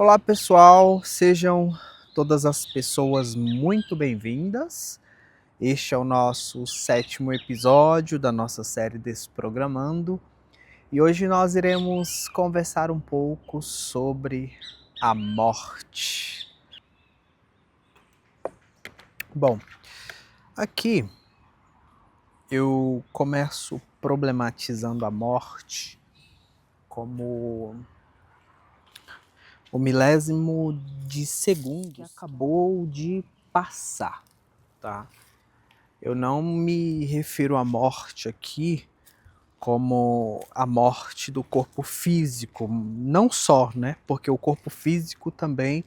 Olá pessoal, sejam todas as pessoas muito bem-vindas. Este é o nosso 7º episódio da nossa série Desprogramando e hoje nós iremos conversar um pouco sobre a morte. Bom, aqui eu começo problematizando a morte como o milésimo de segundo que acabou de passar, tá? Eu não me refiro à morte aqui como a morte do corpo físico, não só, né? Porque o corpo físico também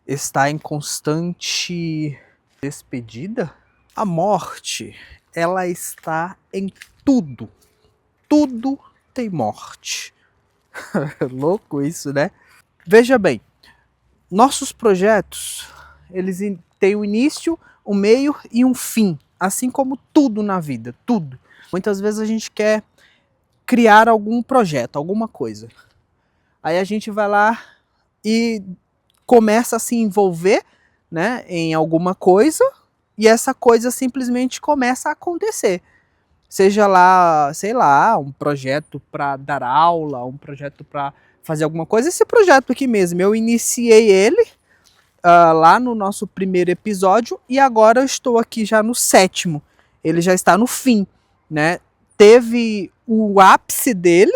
está em constante despedida. A morte, ela está em tudo. Tudo tem morte. Louco isso, né? Veja bem, nossos projetos, eles têm um início, um meio e um fim, assim como tudo na vida, tudo. Muitas vezes a gente quer criar algum projeto, alguma coisa. Aí a gente vai lá e começa a se envolver, né, em alguma coisa e essa coisa simplesmente começa a acontecer. Seja lá, sei lá, um projeto para dar aula, um projeto para fazer alguma coisa. Esse projeto aqui mesmo, eu iniciei ele lá no nosso primeiro episódio e agora eu estou aqui já no 7º. Ele já está no fim, né? Teve o ápice dele,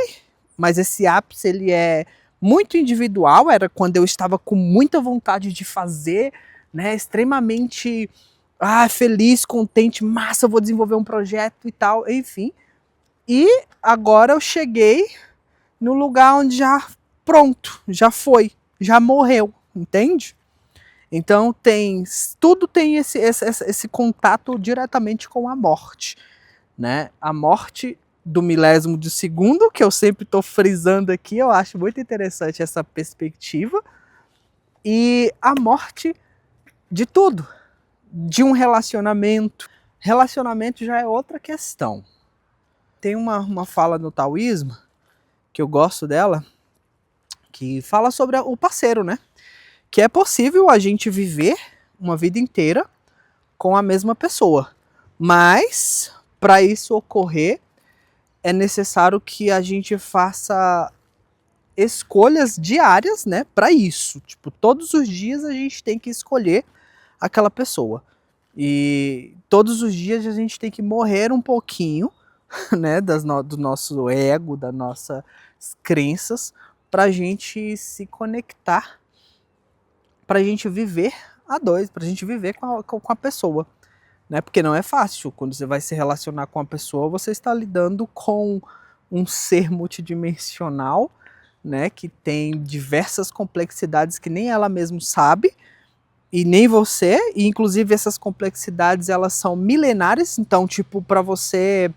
mas esse ápice ele é muito individual, era quando eu estava com muita vontade de fazer, né? Extremamente feliz, contente, massa, eu vou desenvolver um projeto e tal, enfim. E agora eu cheguei no lugar onde já pronto, já foi, já morreu, entende? Então tudo tem esse contato diretamente com a morte, né? A morte do milésimo de segundo, que eu sempre estou frisando aqui, eu acho muito interessante essa perspectiva, e a morte de tudo, de um relacionamento. Relacionamento já é outra questão. Tem uma fala no taoísmo, que eu gosto dela, que fala sobre o parceiro, né? Que é possível a gente viver uma vida inteira com a mesma pessoa. Mas, para isso ocorrer, é necessário que a gente faça escolhas diárias, né, para isso. Tipo, todos os dias a gente tem que escolher aquela pessoa. E todos os dias a gente tem que morrer um pouquinho, né, do nosso ego, das nossas crenças, para a gente se conectar, para a gente viver a dois, para a gente viver com a pessoa. Né? Porque não é fácil. Quando você vai se relacionar com uma pessoa, você está lidando com um ser multidimensional, né, que tem diversas complexidades que nem ela mesma sabe, e nem você, e inclusive essas complexidades elas são milenares, então tipo, para você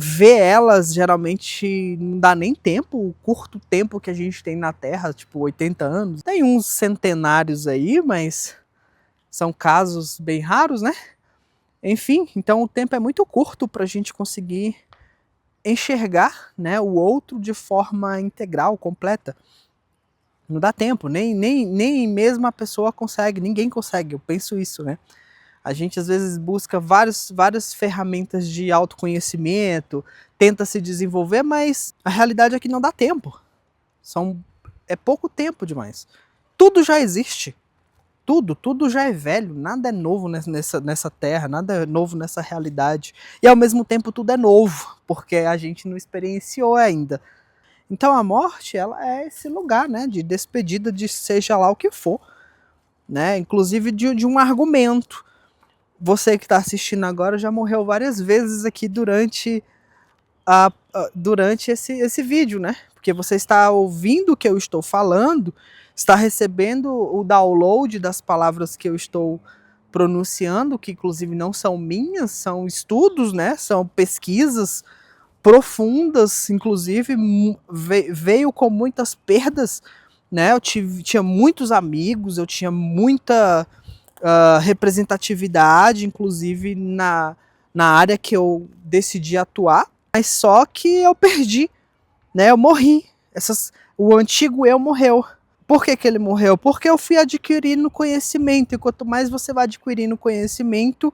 ver elas, geralmente não dá nem tempo, o curto tempo que a gente tem na Terra, tipo 80 anos, tem uns centenários aí, mas são casos bem raros, né? Enfim, então o tempo é muito curto para a gente conseguir enxergar, né, o outro de forma integral, completa. Não dá tempo, nem mesmo a pessoa consegue, ninguém consegue, eu penso isso, né? A gente às vezes busca várias ferramentas de autoconhecimento, tenta se desenvolver, mas a realidade é que não dá tempo. É pouco tempo demais. Tudo já existe. Tudo já é velho, nada é novo nessa terra, nada é novo nessa realidade. E ao mesmo tempo tudo é novo, porque a gente não experienciou ainda. Então a morte, ela é esse lugar, né, de despedida de seja lá o que for, né, inclusive de um argumento. Você que está assistindo agora já morreu várias vezes aqui durante esse vídeo, né? Porque você está ouvindo o que eu estou falando, está recebendo o download das palavras que eu estou pronunciando, que inclusive não são minhas, são estudos, né? São pesquisas profundas, inclusive veio com muitas perdas, né? Tinha muitos amigos, eu tinha muita representatividade, inclusive na área que eu decidi atuar, mas só que eu perdi, né? Eu morri. O antigo eu morreu. Por que que ele morreu? Porque eu fui adquirindo conhecimento, e quanto mais você vai adquirindo conhecimento,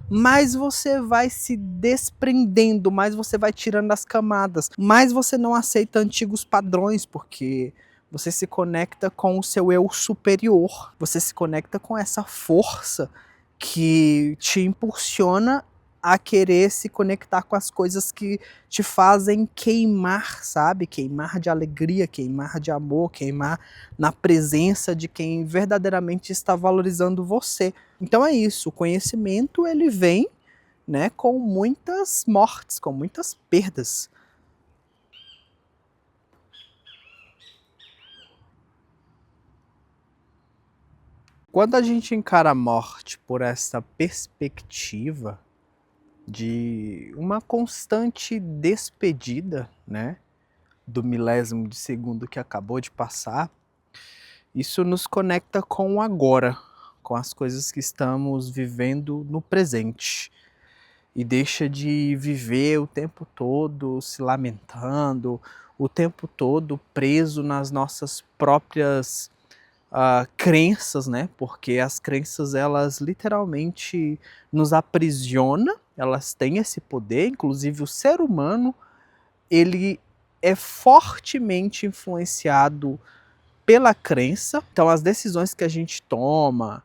mais você vai se desprendendo, mais você vai tirando as camadas, mais você não aceita antigos padrões, porque você se conecta com o seu eu superior, você se conecta com essa força que te impulsiona a querer se conectar com as coisas que te fazem queimar, sabe? Queimar de alegria, queimar de amor, queimar na presença de quem verdadeiramente está valorizando você. Então é isso, o conhecimento ele vem, né, com muitas mortes, com muitas perdas. Quando a gente encara a morte por essa perspectiva de uma constante despedida, né, do milésimo de segundo que acabou de passar, isso nos conecta com o agora, com as coisas que estamos vivendo no presente. E deixa de viver o tempo todo se lamentando, o tempo todo preso nas nossas próprias crenças, né? Porque as crenças, elas literalmente nos aprisionam, elas têm esse poder, inclusive o ser humano, ele é fortemente influenciado pela crença. Então as decisões que a gente toma,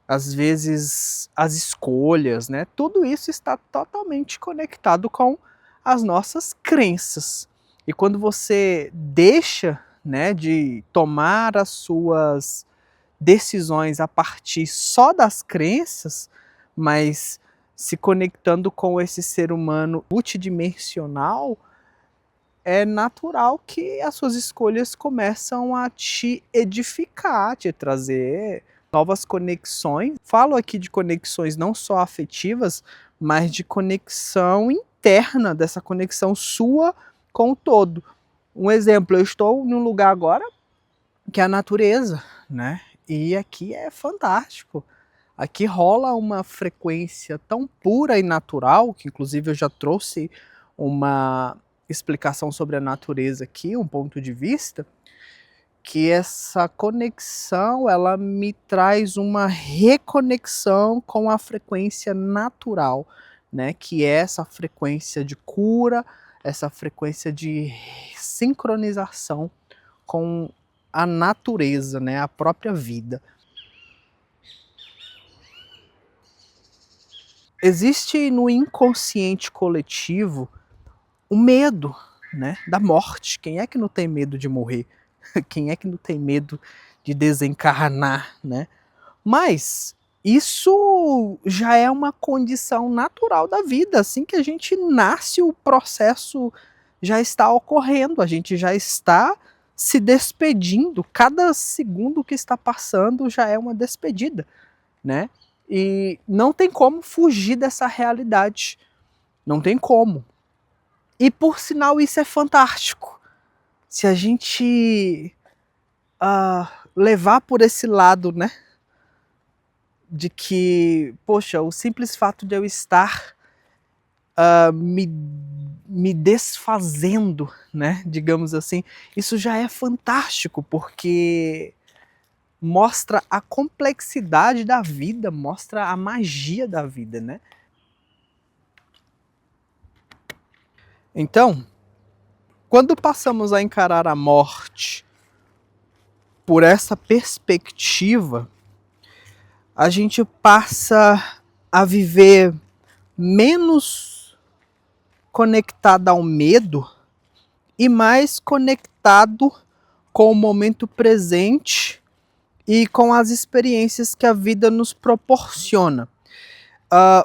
às vezes as escolhas, né? Tudo isso está totalmente conectado com as nossas crenças. E quando você deixa, né, de tomar as suas decisões a partir só das crenças, mas se conectando com esse ser humano multidimensional, é natural que as suas escolhas começam a te edificar, te trazer novas conexões. Falo aqui de conexões não só afetivas, mas de conexão interna, dessa conexão sua com o todo. Um exemplo, eu estou num lugar agora que é a natureza, né? E aqui é fantástico. Aqui rola uma frequência tão pura e natural, que inclusive eu já trouxe uma explicação sobre a natureza aqui, um ponto de vista, que essa conexão, ela me traz uma reconexão com a frequência natural, né? Que é essa frequência de cura, essa frequência de sincronização com a natureza, né? A própria vida. Existe no inconsciente coletivo o medo, né, da morte. Quem é que não tem medo de morrer? Quem é que não tem medo de desencarnar, né? Mas isso já é uma condição natural da vida. Assim que a gente nasce, o processo já está ocorrendo, a gente já está se despedindo. Cada segundo que está passando já é uma despedida, né? E não tem como fugir dessa realidade. Não tem como. E por sinal isso é fantástico. Se a gente levar por esse lado, né? De que, poxa, o simples fato de eu estar me desfazendo, né? Digamos assim, isso já é fantástico, porque mostra a complexidade da vida, mostra a magia da vida, né? Então, quando passamos a encarar a morte por essa perspectiva, a gente passa a viver menos conectado ao medo e mais conectado com o momento presente e com as experiências que a vida nos proporciona.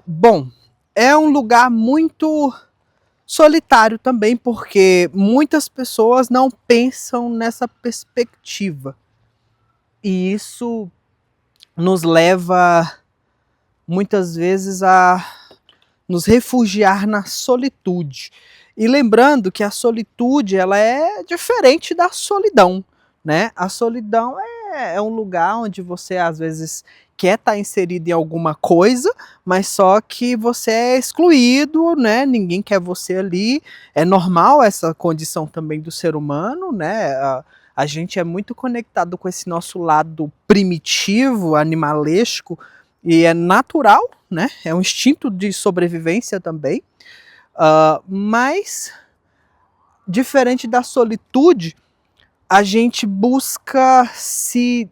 Bom, é um lugar muito solitário também, porque muitas pessoas não pensam nessa perspectiva. E isso nos leva muitas vezes a nos refugiar na solitude. E lembrando que a solitude, ela é diferente da solidão, né? A solidão é um lugar onde você às vezes quer estar inserido em alguma coisa, mas só que você é excluído, né? Ninguém quer você ali. É normal essa condição também do ser humano, né? A gente é muito conectado com esse nosso lado primitivo, animalesco, e é natural, né? É um instinto de sobrevivência também. Mas, diferente da solitude, a gente busca se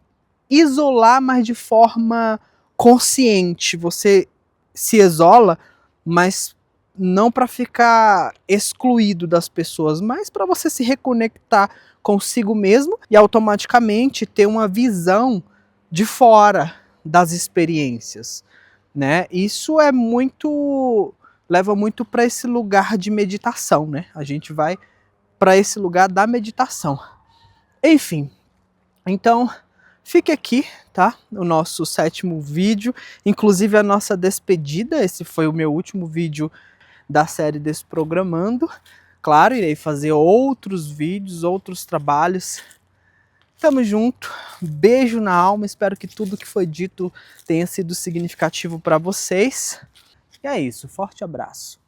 isolar, mas de forma consciente. Você se isola, mas não para ficar excluído das pessoas, mas para você se reconectar consigo mesmo e automaticamente ter uma visão de fora das experiências, né? Isso é muito, leva muito para esse lugar de meditação, né? A gente vai para esse lugar da meditação. Enfim, então fique aqui, tá? O nosso 7º vídeo, inclusive a nossa despedida. Esse foi o meu último vídeo da série Desprogramando. Claro, irei fazer outros vídeos, outros trabalhos. Tamo junto, beijo na alma, espero que tudo que foi dito tenha sido significativo para vocês. E é isso, forte abraço.